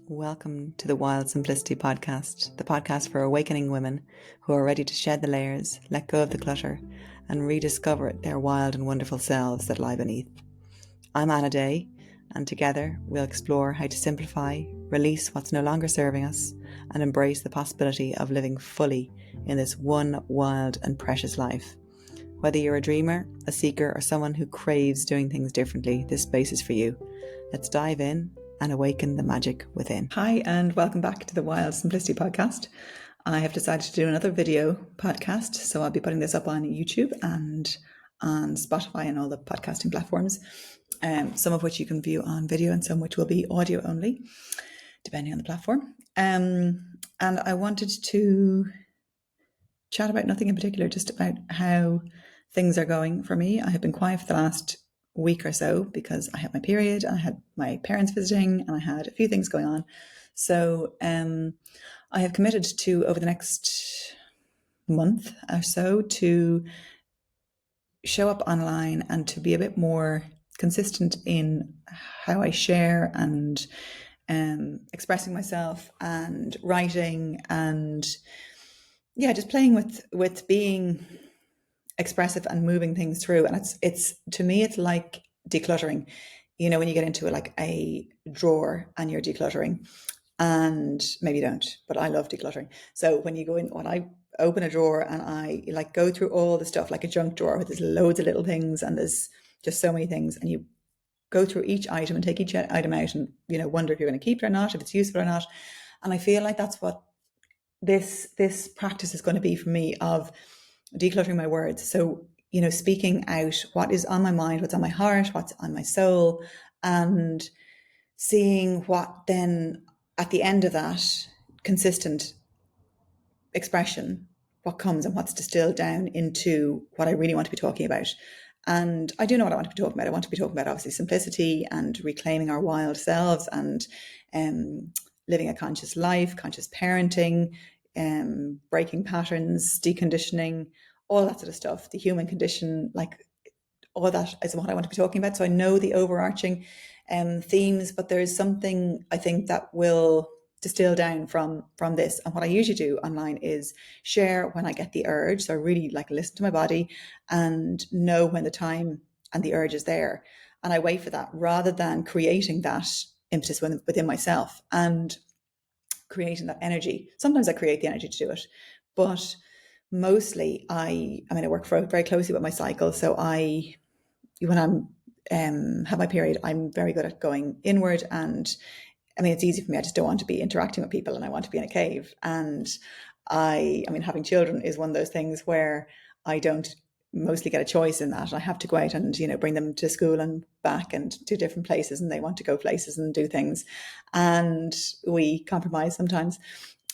Welcome to the Wild Simplicity podcast, the podcast for awakening women who are ready to shed the layers, let go of the clutter, and rediscover their wild and wonderful selves that lie beneath. I'm Anna Day, and together we'll explore how to simplify, release what's no longer serving us, and embrace the possibility of living fully in this one wild and precious life. Whether you're a dreamer, a seeker, or someone who craves doing things differently, this space is for you. Let's dive in and awaken the magic within. Hi, and welcome back to the Wild Simplicity podcast. I have decided to do another video podcast, so I'll be putting this up on YouTube and on Spotify and all the podcasting platforms, some of which you can view on video and some which will be audio only, depending on the platform. And I wanted to chat about nothing in particular, just about how things are going for me. I have been quiet for the last week or so because I had my period, I had my parents visiting, and I had a few things going on. So I have committed to, over the next month or so, to show up online and to be a bit more consistent in how I share and expressing myself and writing and just playing with being expressive and moving things through. And it's to me, it's like decluttering. You know, when you get into like a drawer and you're decluttering, and maybe you don't, but I love decluttering. So when you go in, when I open a drawer and I like go through all the stuff, like a junk drawer where there's loads of little things and there's just so many things, and you go through each item and take each item out and, you know, wonder if you're going to keep it or not, if it's useful or not. And I feel like that's what this practice is going to be for me, of decluttering my words. So, you know, speaking out what is on my mind, what's on my heart, what's on my soul, and seeing what then at the end of that consistent expression, what comes and what's distilled down into what I really want to be talking about. And I do know what I want to be talking about. I want to be talking about, obviously, simplicity and reclaiming our wild selves and living a conscious life, conscious parenting, breaking patterns, deconditioning, all that sort of stuff, the human condition, like all that is what I want to be talking about. So I know the overarching themes, but there is something I think that will distill down from this. And what I usually do online is share when I get the urge. So I really like listen to my body and know when the time and the urge is there. And I wait for that rather than creating that impetus within myself and creating that energy. Sometimes I create the energy to do it, but mostly I work very closely with my cycle. So when I'm have my period, I'm very good at going inward, and I mean, it's easy for me. I just don't want to be interacting with people, and I want to be in a cave. And having children is one of those things where I don't mostly get a choice in that. I have to go out and, you know, bring them to school and back and to different places, and they want to go places and do things, and we compromise sometimes.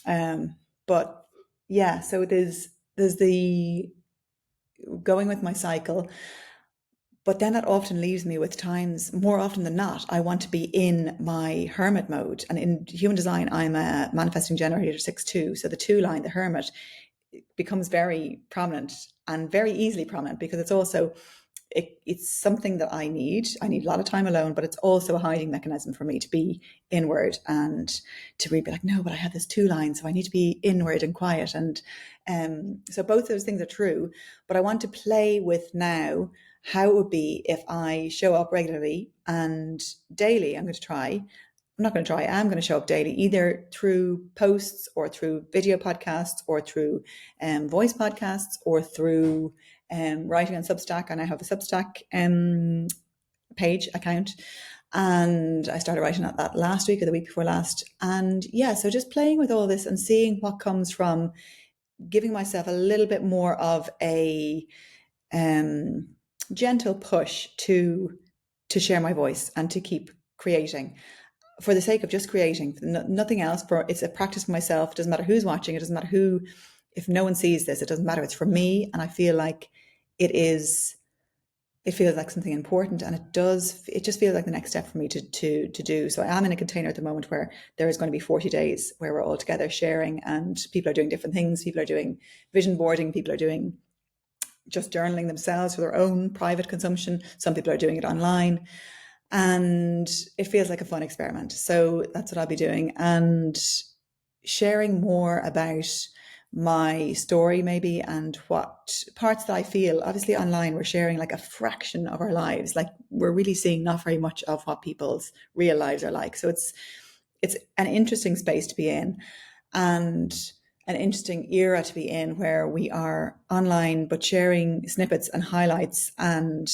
But yeah, so there's the going with my cycle. But then that often leaves me with times, more often than not, I want to be in my hermit mode. And in human design, I'm a manifesting generator 6-2. So the 2 line, the hermit, becomes very prominent and very easily prominent, because it's also, it's something that I need. I need a lot of time alone, but it's also a hiding mechanism for me to be inward and to really be like, no, but I have this 2 line, so I need to be inward and quiet. And so both those things are true, but I want to play with now how it would be if I show up regularly and daily. I'm going to show up daily, either through posts or through video podcasts or through voice podcasts or through writing on Substack. And I have a Substack page account, and I started writing at that last week or the week before last. And yeah, so just playing with all this and seeing what comes from giving myself a little bit more of a gentle push to share my voice and to keep creating for the sake of just creating, nothing else. It's a practice for myself. It doesn't matter who's watching. It doesn't matter who, if no one sees this, it doesn't matter. It's for me. And I feel like it feels like something important, and it just feels like the next step for me to do. So I am in a container at the moment where there is going to be 40 days where we're all together sharing, and people are doing different things. People are doing vision boarding. People are doing just journaling themselves for their own private consumption. Some people are doing it online. And it feels like a fun experiment. So that's what I'll be doing, and sharing more about my story maybe, and what parts that I feel. Obviously online we're sharing like a fraction of our lives. Like we're really seeing not very much of what people's real lives are like. So it's an interesting space to be in, and an interesting era to be in, where we are online but sharing snippets and highlights, and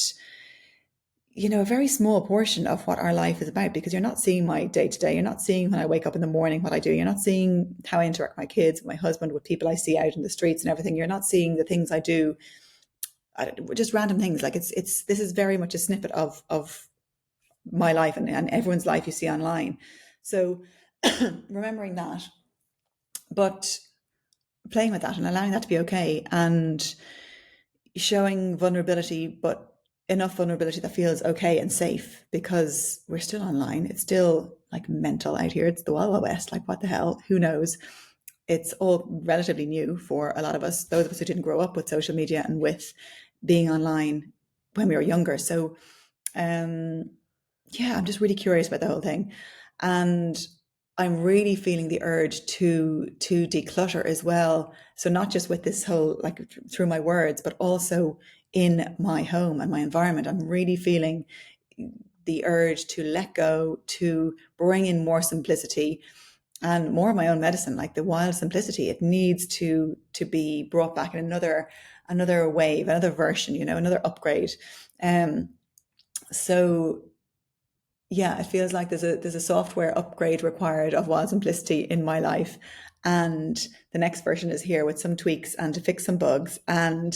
a very small portion of what our life is about, because you're not seeing my day to day. You're not seeing when I wake up in the morning what I do. You're not seeing how I interact with my kids, with my husband, with people I see out in the streets and everything. You're not seeing the things I do, just random things. Like this is very much a snippet of my life and everyone's life you see online. So remembering that, but playing with that and allowing that to be okay, and showing vulnerability, but enough vulnerability that feels okay and safe, because we're still online. It's still like mental out here. It's the Wild Wild West. Like, what the hell? Who knows? It's all relatively new for a lot of us, those of us who didn't grow up with social media and with being online when we were younger. So, yeah, I'm just really curious about the whole thing. And I'm really feeling the urge to declutter as well. So not just with this whole, like through my words, but also in my home and my environment. I'm really feeling the urge to let go, to bring in more simplicity and more of my own medicine, like the wild simplicity. It needs to be brought back in another wave, another version, another upgrade. So yeah, it feels like there's a software upgrade required of wild simplicity in my life, and the next version is here with some tweaks and to fix some bugs. And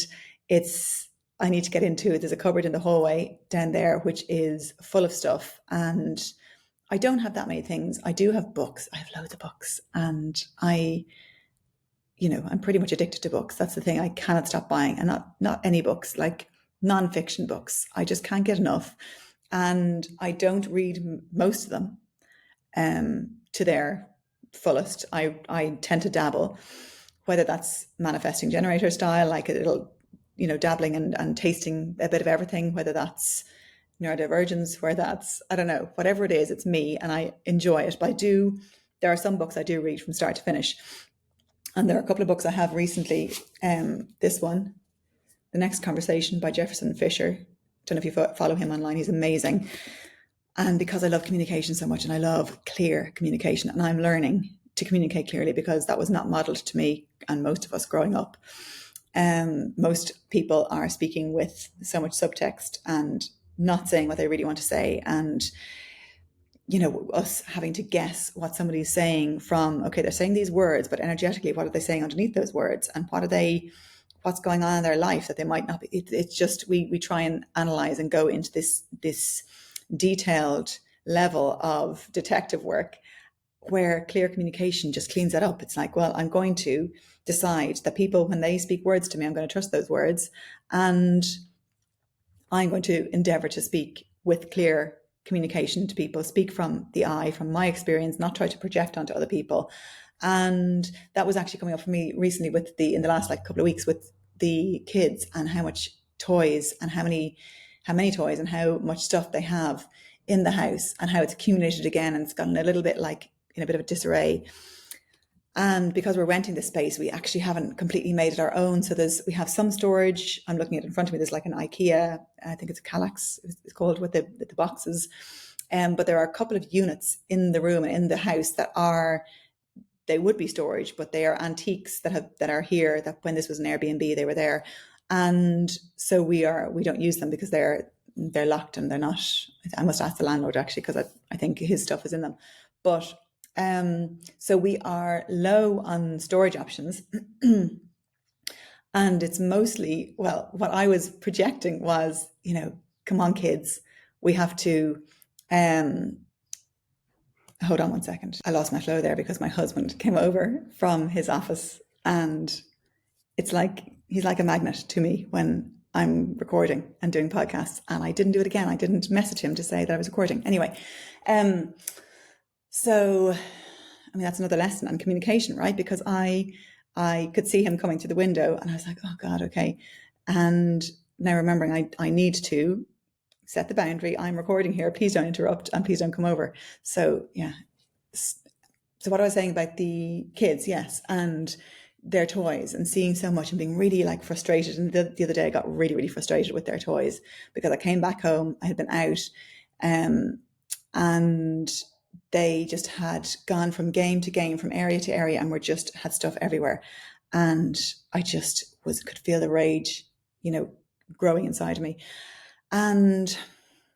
I need to get into it. There's a cupboard in the hallway down there which is full of stuff, and I don't have that many things. I do have books. I have loads of books, and I'm pretty much addicted to books. That's the thing. I cannot stop buying, and not any books, like non-fiction books. I just can't get enough. And I don't read most of them to their fullest. I tend to dabble, whether that's manifesting generator style, like it'll, dabbling and tasting a bit of everything, whether that's neurodivergence, where that's, I don't know, whatever it is, it's me and I enjoy it. But there are some books I do read from start to finish. And there are a couple of books I have recently. This one, The Next Conversation by Jefferson Fisher. Don't know if you follow him online. He's amazing. And because I love communication so much, and I love clear communication, and I'm learning to communicate clearly because that was not modeled to me and most of us growing up. Most people are speaking with so much subtext and not saying what they really want to say. And, us having to guess what somebody's saying from, okay, they're saying these words, but energetically, what are they saying underneath those words? And what's going on in their life that they might not be. It's just, we try and analyze and go into this detailed level of detective work, where clear communication just cleans that up. It's like, well, I'm going to decide that people, when they speak words to me, I'm going to trust those words, and I'm going to endeavor to speak with clear communication to people, speak from the I, from my experience, not try to project onto other people. And that was actually coming up for me recently in the last couple of weeks with the kids, and how much toys and how many toys and how much stuff they have in the house, and how it's accumulated again, and it's gotten a little bit in a bit of a disarray. And because we're renting the space, we actually haven't completely made it our own. So we have some storage. I'm looking at it in front of me. There's like an IKEA, I think it's a Kallax, it's called, with the boxes. But there are a couple of units in the room and in the house they would be storage, but they are antiques that are here, that when this was an Airbnb, they were there. And so we don't use them because they're locked and they're not. I must ask the landlord actually, because I think his stuff is in them. But so we are low on storage options. And it's mostly, well, what I was projecting was, come on, kids, we have to, hold on one second. I lost my flow there because my husband came over from his office, and it's like, he's like a magnet to me when I'm recording and doing podcasts. And I didn't do it again. I didn't message him to say that I was recording. Anyway, so, I mean, that's another lesson on communication, right? Because I could see him coming to the window, and I was like, oh God, okay. And now remembering I need to set the boundary. I'm recording here. Please don't interrupt and please don't come over. So yeah. So what I was saying about the kids, yes, and their toys and seeing so much and being really like frustrated. And the other day I got really, really frustrated with their toys because I came back home, I had been out, and they just had gone from game to game, from area to area, and were just had stuff everywhere. And I just could feel the rage, growing inside of me. And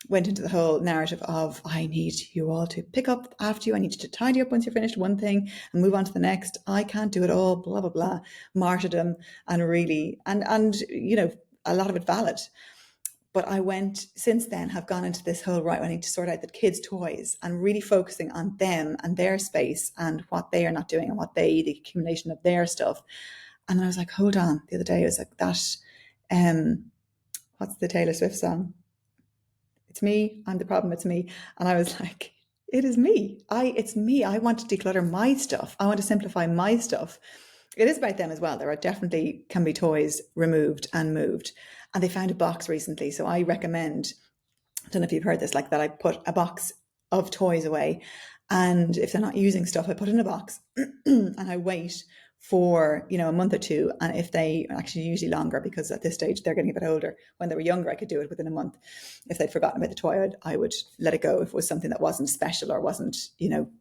went into the whole narrative of, I need you all to pick up after you. I need you to tidy up once you're finished one thing and move on to the next. I can't do it all, blah, blah, blah. Martyrdom. And really, and a lot of it valid. But I since then, have gone into this whole, right, I need to sort out the kids' toys and really focusing on them and their space and what they are not doing and the accumulation of their stuff. And then I was like, hold on. The other day, I was like, what's the Taylor Swift song? It's me. I'm the problem. It's me. And I was like, it is me. It's me. I want to declutter my stuff. I want to simplify my stuff. It is about them as well. There are definitely can be toys removed and moved. And they found a box recently. So I recommend, I don't know if you've heard this, like that I put a box of toys away. And if they're not using stuff, I put in a box and I wait for, a month or two. And if they actually usually longer, because at this stage they're getting a bit older. When they were younger, I could do it within a month. If they'd forgotten about the toy, I would let it go if it was something that wasn't special or wasn't,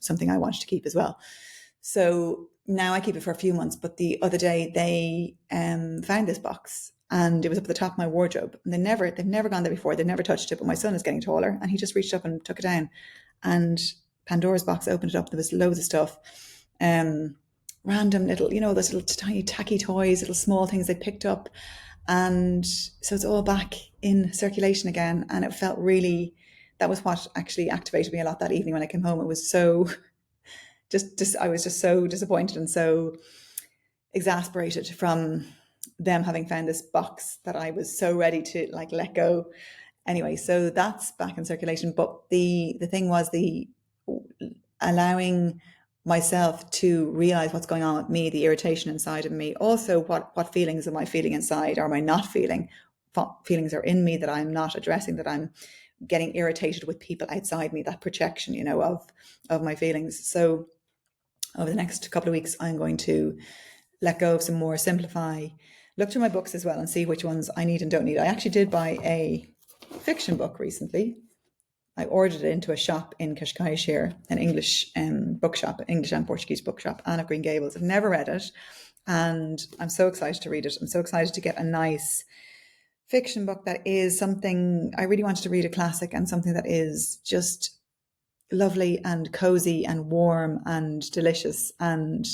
something I wanted to keep as well. So now I keep it for a few months. But the other day they found this box and it was up at the top of my wardrobe. And they've never gone there before. They've never touched it. But my son is getting taller and he just reached up and took it down. And Pandora's box opened it up. There was loads of stuff. Random little, those little tiny tacky toys, little small things they picked up. And so it's all back in circulation again. And it felt really, that was what actually activated me a lot that evening when I came home. It was so, I was just so disappointed and so exasperated from them having found this box that I was so ready to let go. Anyway, so that's back in circulation. But the thing was allowing myself to realize what's going on with me, the irritation inside of me. Also, what feelings am I feeling inside? Or am I not feeling? What feelings are in me that I'm not addressing, that I'm getting irritated with people outside me, that projection, of my feelings. So over the next couple of weeks, I'm going to let go of some more, simplify, look through my books as well and see which ones I need and don't need. I actually did buy a fiction book recently. I ordered it into a shop in Cascais here, an English bookshop, English and Portuguese bookshop, Anne of Green Gables. I've never read it and I'm so excited to read it. I'm so excited to get a nice fiction book that is something, I really wanted to read a classic and something that is just lovely and cozy and warm and delicious and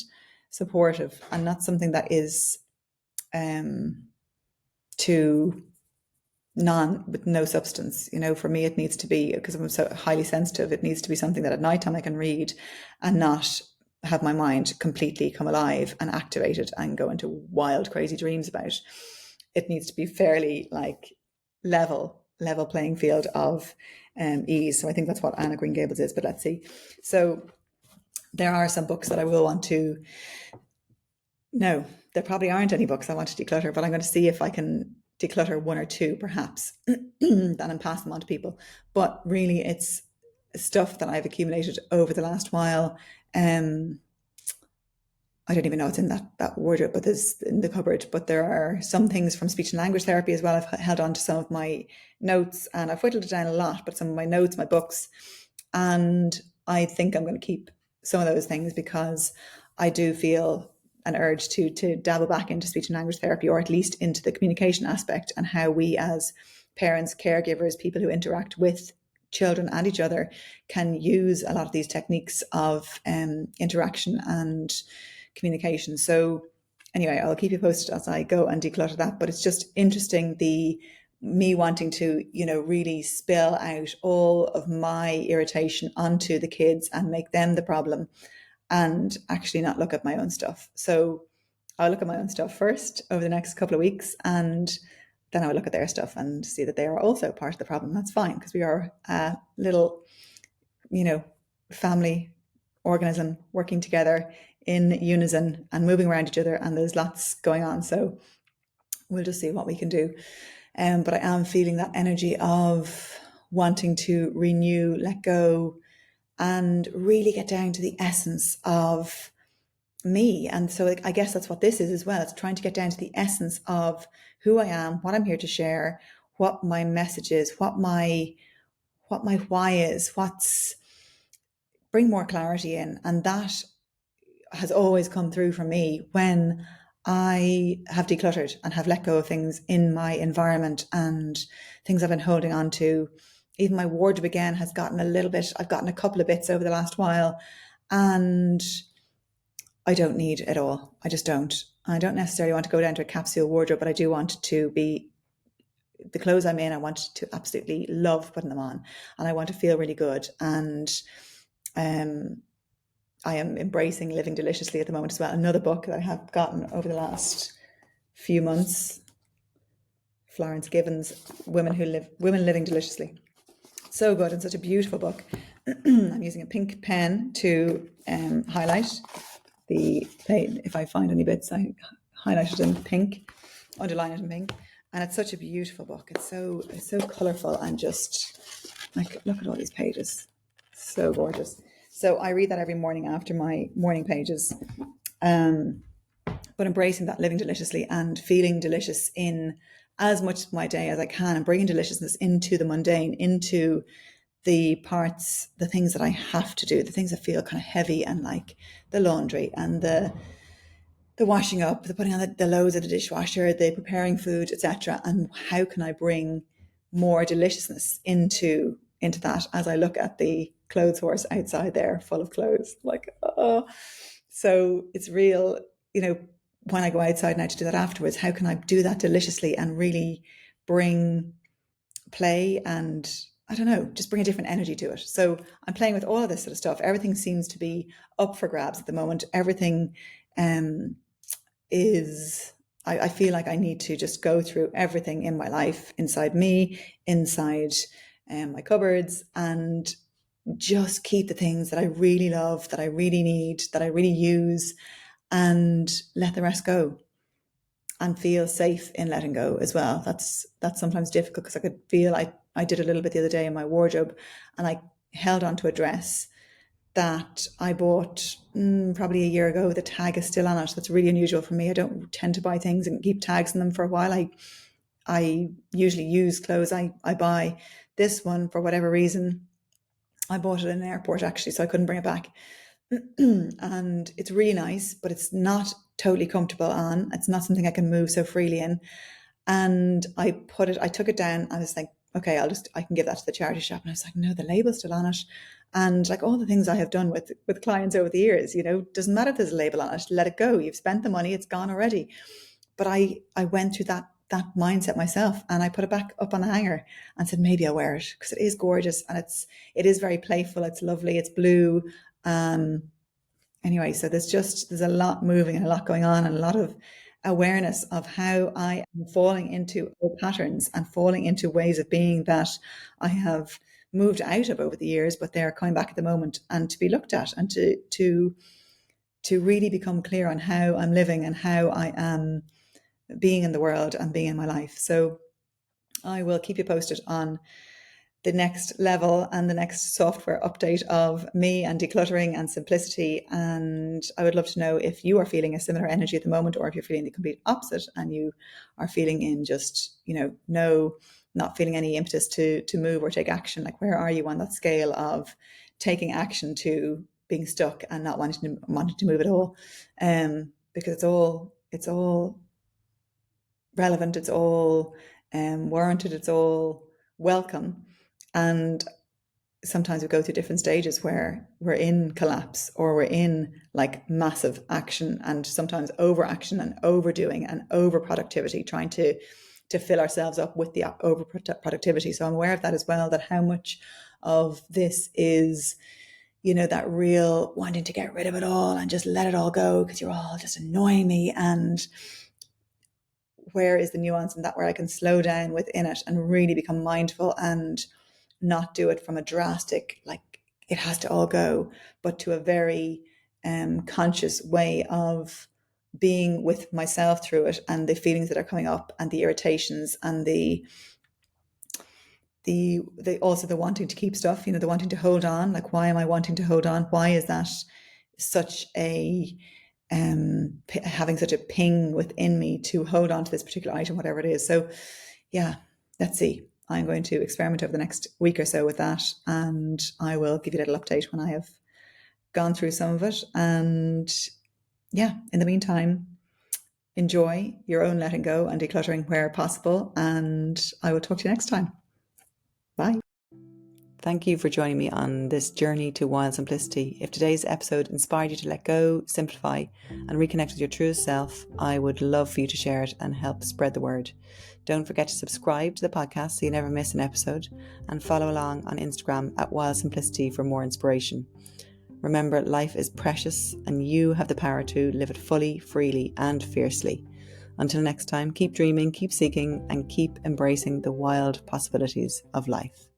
supportive, and not something that is with no substance. For me, it needs to be, because I'm so highly sensitive, it needs to be something that at night time I can read and not have my mind completely come alive and activated and go into wild, crazy dreams about. It needs to be fairly level playing field of ease. So I think that's what Anne of Green Gables is, but let's see. So there are some books that I will want to, no, there probably aren't any books I want to declutter, but I'm going to see if I can declutter one or two perhaps and then pass them on to people. But really it's stuff that I've accumulated over the last while. I don't even know what's in that wardrobe, but there's in the cupboard. But there are some things from speech and language therapy as well. I've held on to some of my notes and I've whittled it down a lot, but some of my notes, my books, and I think I'm going to keep some of those things because I do feel an urge to dabble back into speech and language therapy, or at least into the communication aspect and how we as parents, caregivers, people who interact with children and each other can use a lot of these techniques of interaction and communication. So anyway, I'll keep you posted as I go and declutter that. But it's just interesting, me wanting to, really spill out all of my irritation onto the kids and make them the problem and actually not look at my own stuff. So I'll look at my own stuff first over the next couple of weeks, and then I will look at their stuff and see that they are also part of the problem. That's fine, because we are a little, family organism working together in unison and moving around each other, and there's lots going on. So we'll just see what we can do. But I am feeling that energy of wanting to renew, let go, and really get down to the essence of me. And so I guess that's what this is as well. It's trying to get down to the essence of who I am, what I'm here to share, what my message is, what my why is, bring more clarity in. And that has always come through for me when I have decluttered and have let go of things in my environment and things I've been holding on to. Even my wardrobe again has gotten a little bit, I've gotten a couple of bits over the last while, and I don't need it all. I just don't. I don't necessarily want to go down to a capsule wardrobe, but I do want to be the clothes I'm in. I want to absolutely love putting them on, and I want to feel really good. And I am embracing living deliciously at the moment as well. Another book that I have gotten over the last few months, Florence Given's Women Living Deliciously. So good and such a beautiful book. I'm using a pink pen to highlight the page. If I find any bits, I highlight it in pink, underline it in pink. And it's such a beautiful book. It's so colourful and just like, look at all these pages. So gorgeous. So I read that every morning after my morning pages. But embracing that living deliciously and feeling delicious in as much of my day as I can, and bringing deliciousness into the mundane, into the parts, the things that I have to do, the things that feel kind of heavy, and like the laundry and the washing up, the putting on the loads of the dishwasher, the preparing food, etc. And how can I bring more deliciousness into that as I look at the clothes horse outside there full of clothes, like, oh. So it's real, when I go outside now to do that afterwards, how can I do that deliciously and really bring play and, I don't know, just bring a different energy to it. So I'm playing with all of this sort of stuff. Everything seems to be up for grabs at the moment. Everything I feel like I need to just go through everything in my life, inside me, inside my cupboards, and just keep the things that I really love, that I really need, that I really use, and let the rest go, and feel safe in letting go as well. That's sometimes difficult, because I could feel I did a little bit the other day in my wardrobe, and I held onto a dress that I bought probably a year ago. The tag is still on it. That's really unusual for me. I don't tend to buy things and keep tags in them for a while. I usually use clothes I buy. This one, for whatever reason, I bought it in an airport actually, so I couldn't bring it back. And it's really nice, but it's not totally comfortable on. It's not something I can move so freely in. And I took it down. I was like, okay, I can give that to the charity shop. And I was like, no, the label's still on it. And like all the things I have done with clients over the years, doesn't matter if there's a label on it, let it go. You've spent the money, it's gone already. But I went through that mindset myself, and I put it back up on the hanger and said, maybe I'll wear it, because it is gorgeous and it is very playful. It's lovely. It's blue. Anyway, so there's a lot moving and a lot going on, and a lot of awareness of how I am falling into old patterns and falling into ways of being that I have moved out of over the years, but they're coming back at the moment, and to be looked at, and to really become clear on how I'm living and how I am being in the world and being in my life. So I will keep you posted on the next level and the next software update of me and decluttering and simplicity. And I would love to know if you are feeling a similar energy at the moment, or if you're feeling the complete opposite and you are feeling in just, not feeling any impetus to move or take action. Like, where are you on that scale of taking action to being stuck and not wanting to move at all? Because it's all relevant, it's all warranted, it's all welcome. And sometimes we go through different stages where we're in collapse, or we're in like massive action, and sometimes overaction and overdoing and over productivity, trying to fill ourselves up with the over productivity. So I'm aware of that as well, that how much of this is, that real wanting to get rid of it all and just let it all go, because you're all just annoying me. And where is the nuance in that, where I can slow down within it and really become mindful and not do it from a drastic, like it has to all go, but to a very conscious way of being with myself through it, and the feelings that are coming up, and the irritations, and the the also the wanting to keep stuff, the wanting to hold on. Like, why am I wanting to hold on? Why is that such a having such a ping within me to hold on to this particular item, whatever it is? So yeah, let's see. I'm going to experiment over the next week or so with that, and I will give you a little update when I have gone through some of it. And yeah, in the meantime, enjoy your own letting go and decluttering where possible, and I will talk to you next time. Bye. Thank you for joining me on this journey to wild simplicity. If today's episode inspired you to let go, simplify, and reconnect with your truest self, I would love for you to share it and help spread the word. Don't forget to subscribe to the podcast so you never miss an episode, and follow along on Instagram at Wild Simplicity for more inspiration. Remember, life is precious and you have the power to live it fully, freely, and fiercely. Until next time, keep dreaming, keep seeking, and keep embracing the wild possibilities of life.